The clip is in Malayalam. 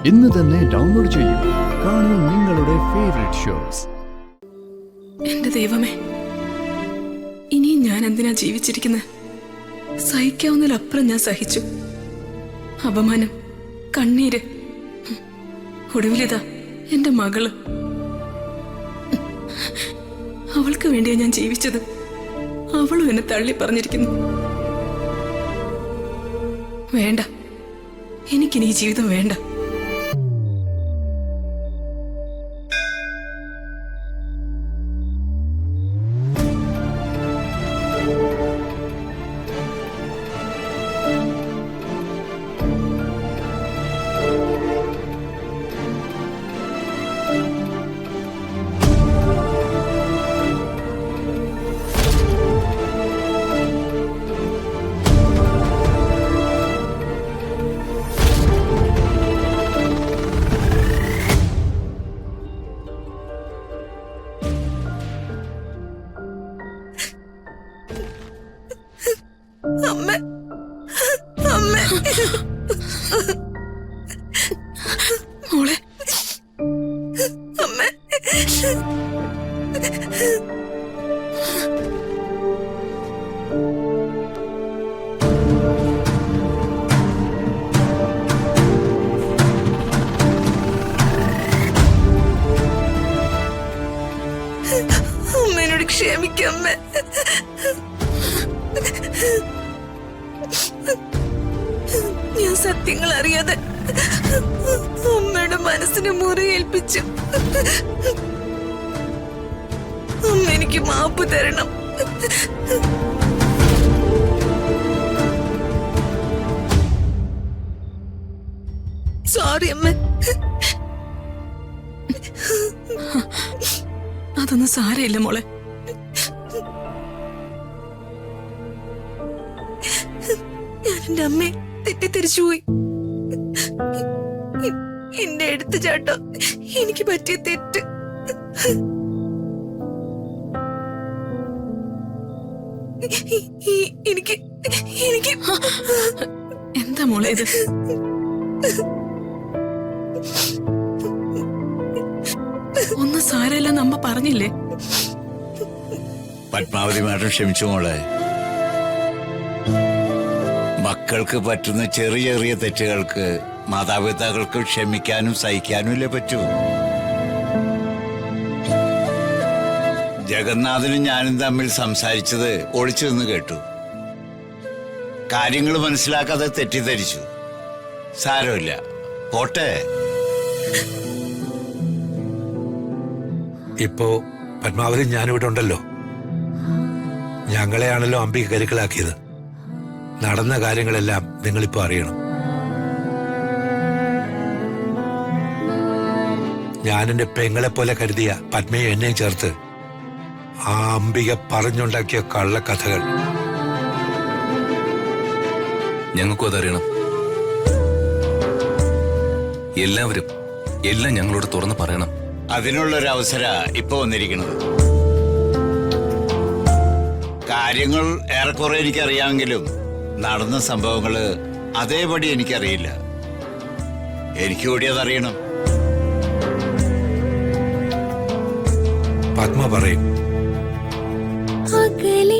ഇന്ന് തന്നെ ഡൗൺലോഡ് ചെയ്യൂ. കാണൂ നിങ്ങളുടെ ഫേവറേറ്റ് ഷോസ്. എന്റെ ദൈവമേ, ഇനിയും ഞാൻ എന്തിനാ ജീവിച്ചിരിക്കുന്നത്? സഹിക്കാവുന്നതിലപ്പുറം ഞാൻ സഹിച്ചു. അപമാനം, കണ്ണീര്, ഒടുവിലിതാ എന്റെ മകള്. അവൾക്ക് വേണ്ടിയാ ഞാൻ ജീവിച്ചത്. അവളും എന്നെ തള്ളി പറഞ്ഞിരിക്കുന്നു. വേണ്ട, എനിക്കിനി ഈ ജീവിതം വേണ്ട. അമ്മ, അമ്മ, മോളെ, അമ്മ. അമ്മേനോട് ക്ഷമിക്കമ്മ. ഞാൻ സത്യങ്ങൾ അറിയാതെ അമ്മയുടെ മനസ്സിന് മുറിയേൽപ്പിച്ചു. അമ്മ എനിക്ക് മാപ്പ് തരണം. സോറി അമ്മ. അതൊന്നും സാരമില്ല മോളെ. ഞാൻ എന്റെ അമ്മയെ തെറ്റിദ്ധരിച്ചു പോയി. എന്റെ എടുത്തു ചാട്ടോ എനിക്ക് പറ്റിയ തെറ്റ്. എനിക്ക് എനിക്ക് എന്താ മോളെ ഇത്? ഒന്നും സാരമില്ലെന്ന് അമ്മ പറഞ്ഞില്ലേ? പത്മാവതി മാഡം ക്ഷമിച്ചു മോളെ. മക്കൾക്ക് പറ്റുന്ന ചെറിയ ചെറിയ തെറ്റുകൾക്ക് മാതാപിതാക്കൾക്ക് ക്ഷമിക്കാനും സഹിക്കാനും ഇല്ലേ പറ്റൂ. ജഗന്നാഥനും ഞാനും തമ്മിൽ സംസാരിച്ചത് ഒളിച്ചു നിന്ന് കേട്ടു. കാര്യങ്ങൾ മനസ്സിലാക്കാതെ തെറ്റിദ്ധരിച്ചു. സാരമില്ല, പോട്ടെ. ഇപ്പോ പത്മാവതി ഞാനിവിടെ ഉണ്ടല്ലോ. ഞങ്ങളെയാണല്ലോ അംബിക കരുക്കളാക്കിയത്. നടന്ന കാര്യങ്ങളെല്ലാം നിങ്ങളിപ്പോ അറിയണം. ഞാൻ എന്റെ പെങ്ങളെ പോലെ കരുതിയ പത്മയെ എന്നെയും ചേർത്ത് ആ അംബിക പറഞ്ഞുണ്ടാക്കിയ കള്ളക്കഥകൾ ഞങ്ങൾക്കും അതറിയണം. എല്ലാവരും എല്ലാം ഞങ്ങളോട് തുറന്ന് പറയണം. അതിനുള്ളൊരവസര ഇപ്പൊ വന്നിരിക്കുന്നത്. കാര്യങ്ങൾ ഏറെക്കുറെ എനിക്കറിയാമെങ്കിലും നടന്ന സംഭവങ്ങള് അതേപടി എനിക്കറിയില്ല. എനിക്ക് കൂടി അതറിയണം. പത്മ പറയും. അകലെ